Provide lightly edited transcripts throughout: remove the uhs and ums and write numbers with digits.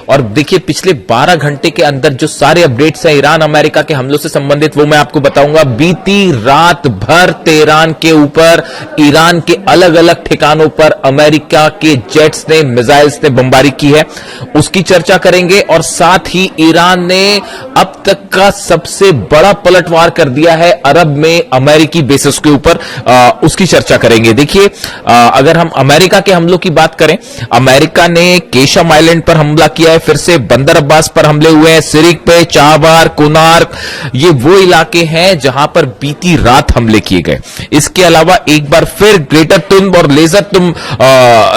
और देखिए पिछले 12 घंटे के अंदर जो सारे अपडेट्स हैं ईरान अमेरिका के हमलों से संबंधित वो मैं आपको बताऊंगा। बीती रात भर तेहरान के ऊपर ईरान के अलग अलग ठिकानों पर अमेरिका के जेट्स ने मिसाइल्स ने बमबारी की है, उसकी चर्चा करेंगे। और साथ ही ईरान ने अब तक का सबसे बड़ा पलटवार कर दिया है अरब में अमेरिकी बेसिस के ऊपर, उसकी चर्चा करेंगे। देखिए अगर हम अमेरिका के हमलों की बात करें, अमेरिका ने केशम आइलैंड पर हमला किया है, फिर से बंदर अब्बास पर हमले हुए हैं, सिरिक पे, चाबार, कोनार्क, ये वो इलाके हैं जहां पर बीती रात हमले किए गए। इसके अलावा एक बार फिर ग्रेटर तुम और लेजर तुम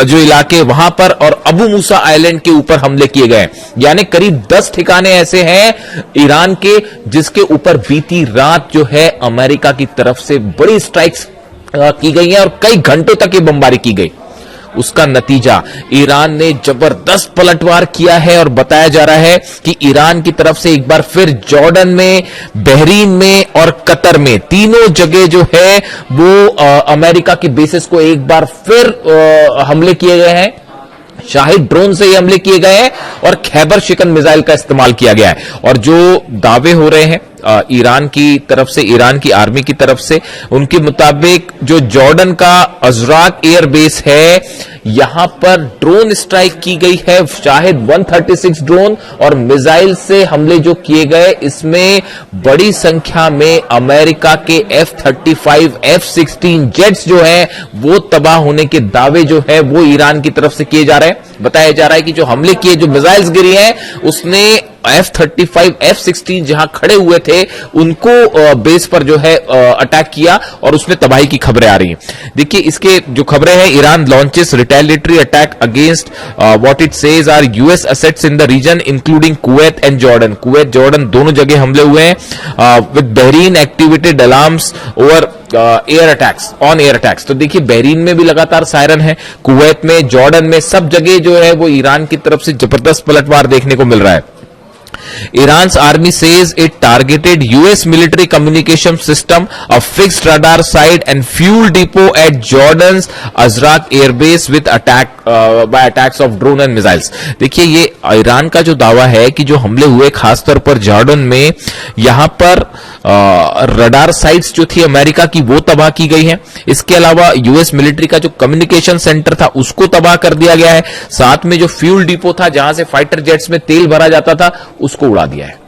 जो इलाके वहां पर और अबू मूसा आइलैंड के ऊपर हमले किए गए। यानी करीब 10 ठिकाने ऐसे हैं ईरान के जिसके ऊपर बीती रात जो है अमेरिका की तरफ से बड़ी स्ट्राइक्स की गई है और कई घंटों तक ये बमबारी की गई। उसका नतीजा ईरान ने जबरदस्त पलटवार किया है और बताया जा रहा है कि ईरान की तरफ से एक बार फिर जॉर्डन में, बहरीन में और कतर में तीनों जगह जो है वो अमेरिका की बेसिस को एक बार फिर हमले किए गए हैं। शाहिद ड्रोन से ये हमले किए गए हैं और खैबर शिकन मिसाइल का इस्तेमाल किया गया है। और जो दावे हो रहे हैं ईरान की तरफ से, ईरान की आर्मी की तरफ से, उनके मुताबिक जो जॉर्डन का अजराक एयर बेस है यहां पर ड्रोन स्ट्राइक की गई है, शायद 136 ड्रोन और मिसाइल से हमले जो किए गए इसमें बड़ी संख्या में अमेरिका के F-35, F-16 जेट्स जो है वो तबाह होने के दावे जो है वो ईरान की तरफ से किए जा रहे हैं। बताया जा रहा है कि जो हमले किए, जो मिसाइल्स गिरी हैं उसने F-35, F-16 जहां खड़े हुए थे उनको बेस पर जो है अटैक किया और उसमें तबाही की खबरें आ रही हैं। देखिए इसके जो खबरें हैं, Iran launches retaliatory attack against what it says are US assets in the region including Kuwait and Jordan. Kuwait Jordan दोनों जगह हमले हुए हैं। With Bahrain activated alarms over air attacks, on air attacks. तो देखिए बहरीन में भी लगातार सायरन है, कुवैत में, जॉर्डन में, सब जगह जो है वो ईरान की तरफ से जबरदस्त पलटवार देखने को मिल रहा है। Iran's army says it targeted US military communication system, a fixed radar site and fuel depot at Jordan's Azraq airbase with attack by attacks of drone and missiles। देखिए ये ईरान का जो दावा है कि जो हमले हुए खासतौर पर जॉर्डन में, यहां पर रडार साइट्स जो थी अमेरिका की वो तबाह की गई हैं। इसके अलावा यूएस मिलिट्री का जो कम्युनिकेशन सेंटर था उसको तबाह कर दिया गया है। साथ में जो फ्यूल डिपो था जहां से फाइटर जेट्स में तेल भरा जाता था उसको उड़ा दिया है।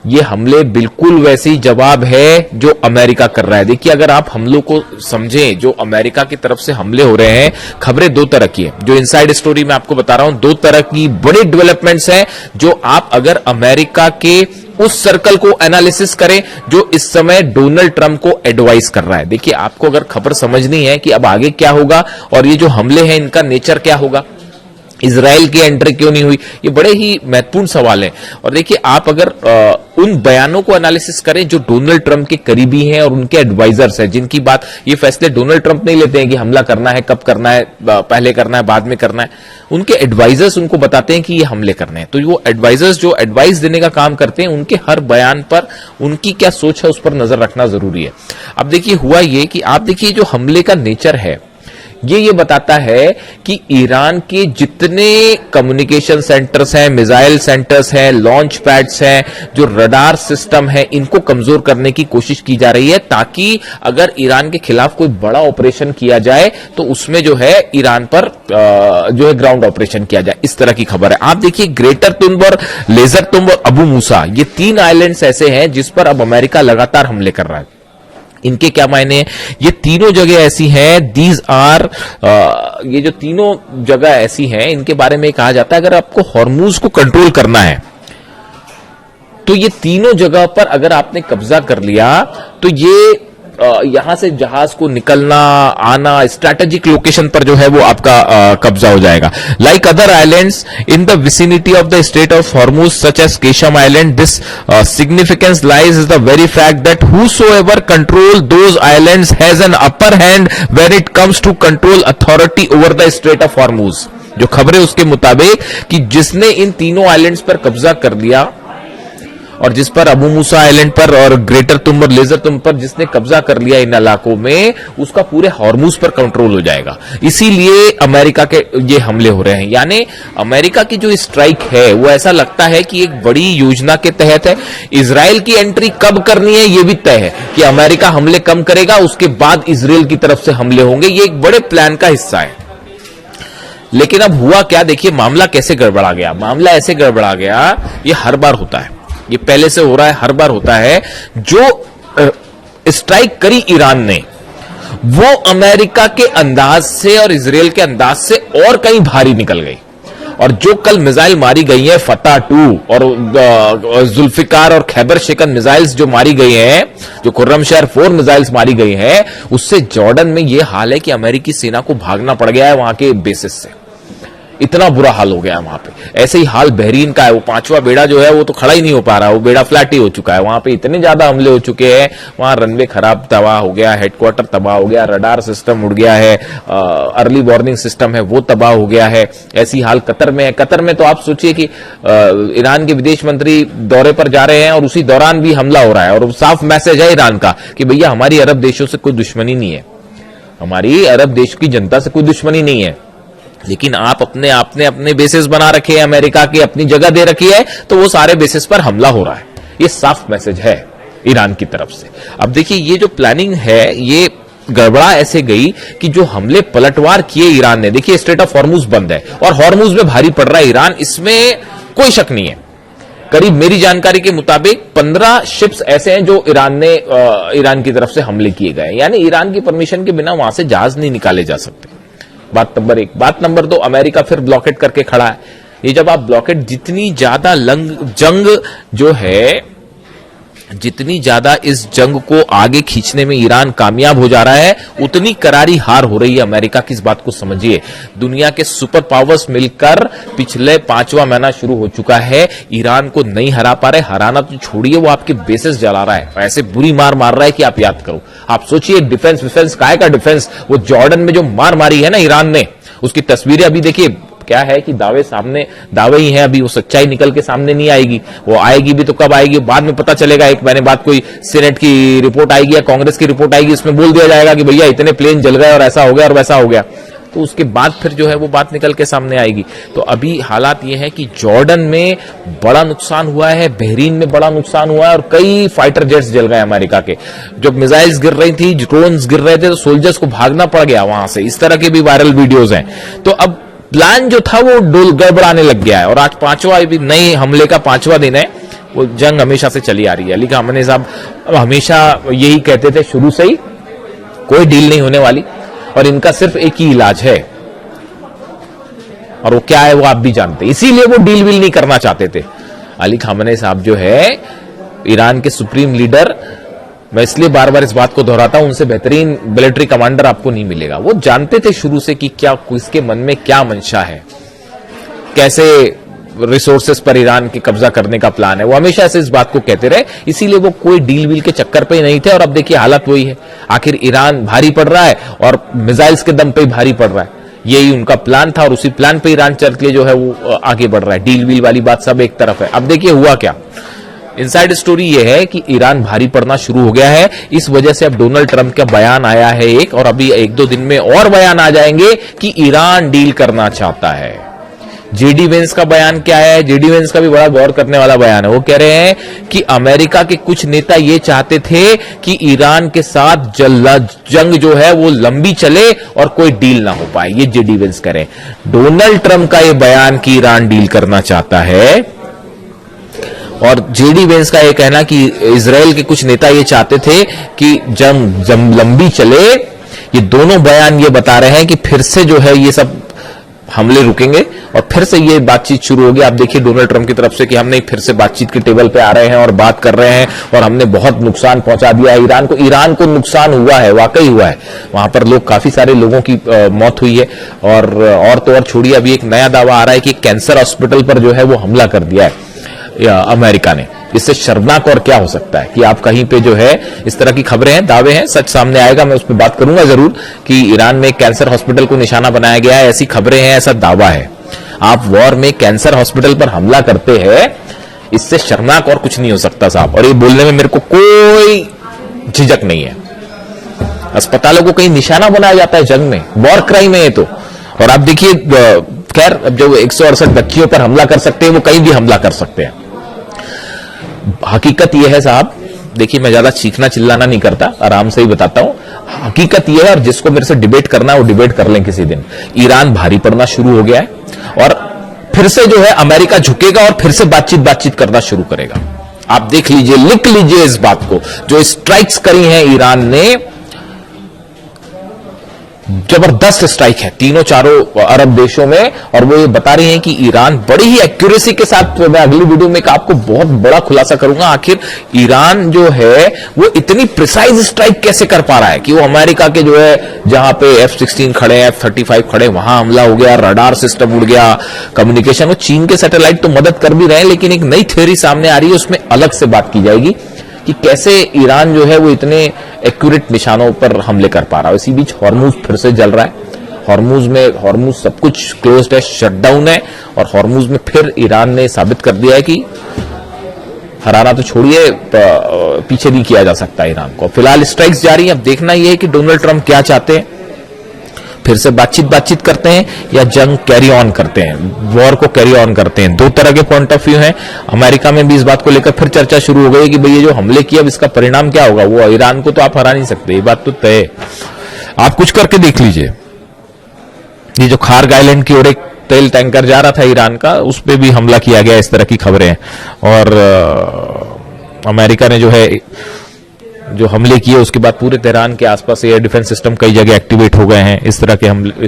ये हमले बिल्कुल वैसे ही जवाब है जो अमेरिका कर रहा है। देखिए अगर आप हमलों को समझें, जो अमेरिका की तरफ से हमले हो रहे हैं, खबरें दो तरह की है। जो इनसाइड स्टोरी मैं आपको बता रहा हूं, दो तरह की बड़ी डेवलपमेंट्स हैं जो आप अगर अमेरिका के उस सर्कल को एनालिसिस करें जो इस समय डोनाल्ड ट्रंप को एडवाइस कर रहा है। देखिए आपको अगर खबर समझनी है कि अब आगे क्या होगा और ये जो हमले हैं इनका नेचर क्या होगा, इजराइल की एंट्री क्यों नहीं हुई, ये बड़े ही महत्वपूर्ण सवाल है। और देखिए आप अगर उन बयानों को एनालिसिस करें जो डोनाल्ड ट्रंप के करीबी हैं और उनके एडवाइजर्स हैं, जिनकी बात, ये फैसले डोनाल्ड ट्रंप नहीं लेते हैं कि हमला करना है, कब करना है, पहले करना है, बाद में करना है। उनके एडवाइजर्स उनको बताते हैं कि ये हमले करने हैं। तो वो एडवाइजर्स जो एडवाइस देने का काम करते हैं, उनके हर बयान पर उनकी क्या सोच है उस पर नजर रखना जरूरी है। अब देखिए हुआ ये कि आप देखिए जो हमले का नेचर है ये बताता है कि ईरान के जितने कम्युनिकेशन सेंटर्स हैं, मिसाइल सेंटर्स हैं, लॉन्च पैड्स हैं, जो रडार सिस्टम है, इनको कमजोर करने की कोशिश की जा रही है ताकि अगर ईरान के खिलाफ कोई बड़ा ऑपरेशन किया जाए तो उसमें जो है ईरान पर जो है ग्राउंड ऑपरेशन किया जाए। इस तरह की खबर है। आप देखिए ग्रेटर तुंब और लेजर तुंब और अबू मूसा, ये 3 आइलैंड्स ऐसे हैं जिस पर अब अमेरिका लगातार हमले कर रहा है। इनके क्या मायने हैं? ये तीनों जगह ऐसी हैं, दीज आर ये जो तीनों जगह ऐसी हैं, इनके बारे में कहा जाता है अगर आपको हॉर्मूज को कंट्रोल करना है तो ये तीनों जगह पर अगर आपने कब्जा कर लिया तो ये यहां से जहाज को निकलना आना स्ट्रैटेजिक लोकेशन पर जो है वो आपका कब्जा हो जाएगा। Like other islands in the vicinity of the state of Hormuz such as Qeshm island, this significance lies is the very fact that whosoever control those islands has an upper hand when it comes to control authority over the Strait of Hormuz। जो खबरें उसके मुताबिक कि जिसने इन तीनों islands पर कब्जा कर लिया और जिस पर अबू मूसा आइलैंड पर और ग्रेटर तुम और लेजर तुम पर जिसने कब्जा कर लिया इन इलाकों में, उसका पूरे हॉर्मुज पर कंट्रोल हो जाएगा। इसीलिए अमेरिका के ये हमले हो रहे हैं। यानी अमेरिका की जो स्ट्राइक है वो ऐसा लगता है कि एक बड़ी योजना के तहत है। इजराइल की एंट्री कब करनी है ये भी तय है कि अमेरिका हमले कम करेगा, उसके बाद इजराइल की तरफ से हमले होंगे। ये एक बड़े प्लान का हिस्सा है। लेकिन अब हुआ क्या, देखिए मामला कैसे गड़बड़ा गया। मामला ऐसे गड़बड़ा गया, ये हर बार होता है, ये पहले से हो रहा है, हर बार होता है। जो स्ट्राइक करी ईरान ने वो अमेरिका के अंदाज से और इजराइल के अंदाज से और कहीं भारी निकल गई। और जो कल मिसाइल मारी गई है फतह 2 और जुल्फिकार और खैबर शेकन मिसाइल्स जो मारी गई हैं, जो खुर्रमशहर 4 मिसाइल्स मारी गई हैं, उससे जॉर्डन में यह हाल है कि अमेरिकी सेना को भागना पड़ गया है वहां के बेसिस से। इतना बुरा हाल हो गया है वहां पे। ऐसे ही हाल बहरीन का है, वो 5वां बेड़ा जो है वो तो खड़ा ही नहीं हो पा रहा, वो बेड़ा फ्लैट ही हो चुका है। वहां पे इतने ज्यादा हमले हो चुके हैं, वहां रनवे खराब तबाह हो गया, हेडक्वार्टर तबाह हो गया, रडार सिस्टम उड़ गया है, अर्ली वार्निंग सिस्टम है वो तबाह हो गया है। ऐसी हाल कतर में है। कतर में तो आप सोचिए कि ईरान के विदेश मंत्री दौरे पर जा रहे हैं और उसी दौरान भी हमला हो रहा है। और साफ मैसेज है ईरान का कि भैया हमारी अरब देशों से कोई दुश्मनी नहीं है, हमारी अरब देश की जनता से कोई दुश्मनी नहीं है, लेकिन आप अपने बेसिस बना रखे हैं, अमेरिका की अपनी जगह दे रखी है, तो वो सारे बेसिस पर हमला हो रहा है। ये साफ मैसेज है ईरान की तरफ से। अब देखिए ये जो प्लानिंग है ये गड़बड़ा ऐसे गई कि जो हमले पलटवार किए ईरान ने, देखिए स्ट्रेट ऑफ हॉर्मुज बंद है और हॉर्मुज में भारी पड़ रहा है ईरान, इसमें कोई शक नहीं है। करीब मेरी जानकारी के मुताबिक 15 शिप्स ऐसे हैं जो ईरान की तरफ से हमले किए गए, यानी ईरान की परमिशन के बिना वहां से जहाज नहीं निकाले जा सकते। बात नंबर 1। बात नंबर 2, अमेरिका फिर ब्लॉकेट करके खड़ा है। ये जब आप ब्लॉकेट, जितनी ज्यादा जंग जो है, जितनी ज्यादा इस जंग को आगे खींचने में ईरान कामयाब हो जा रहा है, उतनी करारी हार हो रही है अमेरिका की। इस बात को समझिए। दुनिया के सुपर पावर्स मिलकर पिछले 5वां महीना शुरू हो चुका है, ईरान को नहीं हरा पा रहे। हराना तो छोड़िए, वो आपके बेसिस जला रहा है, ऐसे बुरी मार मार रहा है कि आप याद करो। आप सोचिए डिफेंस काय का डिफेंस, वो जॉर्डन में जो मार मारी है ना ईरान ने, उसकी तस्वीरें अभी देखिए। क्या है कि दावे ही हैं, अभी वो सच्चाई निकल के सामने नहीं आएगी। वो आएगी भी तो कब आएगी, बाद में पता चलेगा। एक महीने बाद कोई सीनेट की रिपोर्ट आएगी या कांग्रेस की रिपोर्ट आएगी, उसमें बोल दिया जाएगा कि भैया इतने प्लेन जल गए और ऐसा हो गया और वैसा हो गया। तो उसके बाद फिर जो है वो बात निकल के सामने आएगी। तो अभी हालात ये है कि जॉर्डन में बड़ा नुकसान हुआ है, बहरीन में बड़ा नुकसान हुआ है और कई फाइटर जेट्स जल गए अमेरिका के। जब मिसाइल्स गिर रही थी, ड्रोन्स गिर रहे थे, तो सोल्जर्स को भागना पड़ गया वहां से। इस तरह के भी वायरल वीडियोज हैं। तो अब प्लान जो था वो गड़बड़ाने लग गया है। और आज 5वां भी नए हमले का 5वां दिन है। वो जंग हमेशा से चली आ रही है। अली खामनेई साहब हमेशा यही कहते थे शुरू से ही, कोई डील नहीं होने वाली और इनका सिर्फ एक ही इलाज है, और वो क्या है वो आप भी जानते हैं। इसीलिए वो डील विल नहीं करना चाहते थे। अली खामनेई साहब जो है ईरान के सुप्रीम लीडर, मैं इसलिए बार बार इस बात को दोहराता हूं, उनसे बेहतरीन मिलिट्री कमांडर आपको नहीं मिलेगा। वो जानते थे शुरू से कि क्या किसके मन में क्या मंशा है, कैसे रिसोर्सेस पर ईरान की कब्जा करने का प्लान है। वो हमेशा से इस बात को कहते रहे, इसीलिए वो कोई डील वील के चक्कर पे नहीं थे। और अब देखिए हालत वही है। आखिर ईरान भारी पड़ रहा है और मिसाइल्स के दम पे ही भारी पड़ रहा है। यही उनका प्लान था और उसी प्लान पे ईरान चल के जो है वो आगे बढ़ रहा है। डील वील वाली बात सब एक तरफ है। अब देखिए हुआ क्या, इनसाइड स्टोरी यह है कि ईरान भारी पड़ना शुरू हो गया है। इस वजह से अब डोनाल्ड ट्रंप का बयान आया है एक, और अभी 1-2 दिन में और बयान आ जाएंगे कि ईरान डील करना चाहता है। जेडी वेंस का बयान क्या है? जेडी वेंस का भी बड़ा गौर करने वाला बयान है। वो कह रहे हैं कि अमेरिका के कुछ नेता ये चाहते थे कि ईरान के साथ जंग जो है वो लंबी चले और कोई डील ना हो पाए। ये जेडी वेंस कह रहे हैं। डोनाल्ड ट्रंप का ये बयान कि ईरान डील करना चाहता है, और जेडी वेंस का यह कहना कि इजराइल के कुछ नेता ये चाहते थे कि जंग लंबी चले। ये दोनों बयान ये बता रहे हैं कि फिर से जो है ये सब हमले रुकेंगे और फिर से ये बातचीत शुरू होगी। आप देखिए डोनाल्ड ट्रंप की तरफ से कि हमने फिर से बातचीत के टेबल पे आ रहे हैं और बात कर रहे हैं और हमने बहुत नुकसान पहुंचा दिया है ईरान को। ईरान को नुकसान हुआ है, वाकई हुआ है। वहां पर काफी सारे लोगों की मौत हुई है। और तो और छोड़िए, अभी एक नया दावा आ रहा है कि कैंसर हॉस्पिटल पर जो है वो हमला कर दिया है अमेरिका ने। इससे शर्मनाक और क्या हो सकता है कि आप कहीं पे जो है इस तरह की खबरें हैं, दावे हैं, सच सामने आएगा, मैं उस पर बात करूंगा जरूर कि ईरान में कैंसर हॉस्पिटल को निशाना बनाया गया है, ऐसी खबरें हैं, ऐसा दावा है। आप वॉर में कैंसर हॉस्पिटल पर हमला करते हैं, इससे शर्मनाक और कुछ नहीं हो सकता साहब, और ये बोलने में मेरे को कोई झिझक नहीं है। अस्पतालों को कहीं निशाना बनाया जाता है जंग में, वॉर क्राइम है ये तो। और आप देखिए, खैर अब जो 168 बच्चियों पर हमला कर सकते हैं वो कहीं भी हमला कर सकते हैं। हकीकत यह है साहब, देखिए मैं ज्यादा चीखना चिल्लाना नहीं करता, आराम से ही बताता हूं। हकीकत यह है, और जिसको मेरे से डिबेट करना है वो डिबेट कर लें किसी दिन। ईरान भारी पड़ना शुरू हो गया है और फिर से जो है अमेरिका झुकेगा और फिर से बातचीत करना शुरू करेगा। आप देख लीजिए, लिख लीजिए इस बात को, जो स्ट्राइक्स करी हैं ईरान ने, जबरदस्त स्ट्राइक है तीनों चारों अरब देशों में, और वो ये बता रही हैं कि ईरान बड़ी ही एक्यूरेसी के साथ, मैं अगली वीडियो में आपको बहुत बड़ा खुलासा करूंगा आखिर ईरान जो है वो इतनी प्रिसाइज स्ट्राइक कैसे कर पा रहा है कि वो अमेरिका के जो है जहां पे F-16 खड़े हैं, F-35 खड़े, वहां हमला हो गया, रडार सिस्टम उड़ गया, कम्युनिकेशन, वो चीन के सैटेलाइट तो मदद कर भी रहे हैं, लेकिन एक नई थ्योरी सामने आ रही है, उसमें अलग से बात की जाएगी कि कैसे ईरान जो है वो इतने एक्यूरेट निशानों पर हमले कर पा रहा है। इसी बीच हॉर्मुज फिर से जल रहा है। हॉर्मुज सब कुछ क्लोज्ड है, शटडाउन है, और हॉर्मुज में फिर ईरान ने साबित कर दिया है कि हराना तो छोड़िए, पीछे नहीं किया जा सकता ईरान को। फिलहाल स्ट्राइक्स जारी है। अब देखना यह है कि डोनाल्ड ट्रंप क्या चाहते हैं, फिर से बातचीत करते हैं या जंग कैरी ऑन करते हैं, वॉर को कैरी ऑन करते हैं। दो तरह के पॉइंट ऑफ व्यू हैं। अमेरिका में भी इस बात को लेकर फिर चर्चा शुरू हो गई कि भाई ये जो हमले किया इसका परिणाम क्या होगा। वो ईरान को तो आप हरा नहीं सकते, ये बात तो तय है। आप कुछ करके देख लीजिए, ये जो खार्ग आइलैंड की ओर एक तेल टैंकर जा रहा था ईरान का, उस पर भी हमला किया गया, इस तरह की खबरें हैं। और अमेरिका ने जो हमले किए उसके बाद पूरे तेहरान के आसपास एयर डिफेंस सिस्टम कई जगह एक्टिवेट हो गए हैं। इस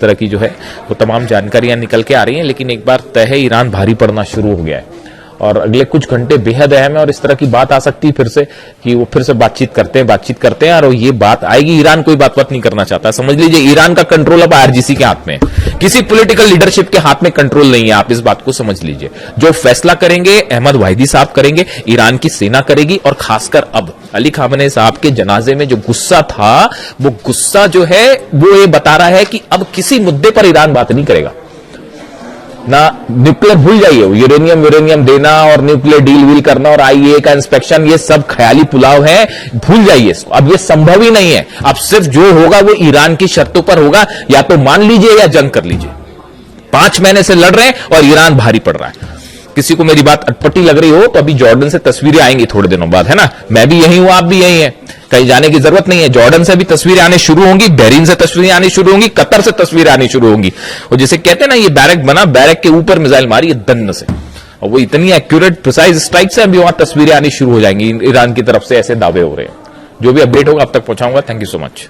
तरह की जो है वो तमाम जानकारियां निकल के आ रही हैं। लेकिन एक बार तय है, ईरान भारी पड़ना शुरू हो गया है और अगले कुछ घंटे बेहद अहम है, और इस तरह की बात आ सकती है फिर से कि वो फिर से बातचीत करते हैं और ये बात आएगी। ईरान कोई बात नहीं करना चाहता, समझ लीजिए ईरान का कंट्रोल अब IRGC के हाथ में है, किसी पॉलिटिकल लीडरशिप के हाथ में कंट्रोल नहीं है। आप इस बात को समझ लीजिए, जो फैसला करेंगे अहमद वाहिदी साहब करेंगे, ईरान की सेना करेगी। और खासकर अब अली खामेनी साहब के जनाजे में जो गुस्सा था, वो गुस्सा जो है वो ये बता रहा है कि अब किसी मुद्दे पर ईरान बात नहीं करेगा ना। न्यूक्लियर भूल जाइए, यूरेनियम देना और न्यूक्लियर डील वील करना और IAEA का इंस्पेक्शन, ये सब ख्याली पुलाव है, भूल जाइए इसको। अब ये संभव ही नहीं है। अब सिर्फ जो होगा वो ईरान की शर्तों पर होगा, या तो मान लीजिए या जंग कर लीजिए। 5 महीने से लड़ रहे हैं और ईरान भारी पड़ रहा है। किसी को मेरी बात अटपटी लग रही हो तो अभी जॉर्डन से तस्वीरें आएंगी थोड़े दिनों बाद, है ना। मैं भी यही हूं, आप भी यही हैं, कहीं जाने की जरूरत नहीं है। जॉर्डन से भी तस्वीरें आने शुरू होंगी, बहरीन से तस्वीरें आनी शुरू होंगी, कतर से तस्वीरें आनी शुरू होंगी। और जैसे कहते हैं ना, ये बैरक बना, बैरक के ऊपर मिसाइल मारी दन्न से, और वो इतनी एक्यूरेट प्रिसाइज स्ट्राइक से अभी वहां तस्वीरें आनी शुरू हो जाएंगी। ईरान की तरफ से ऐसे दावे हो रहे हैं। जो भी अपडेट होगा अब तक पहुंचाऊंगा। Thank you so much.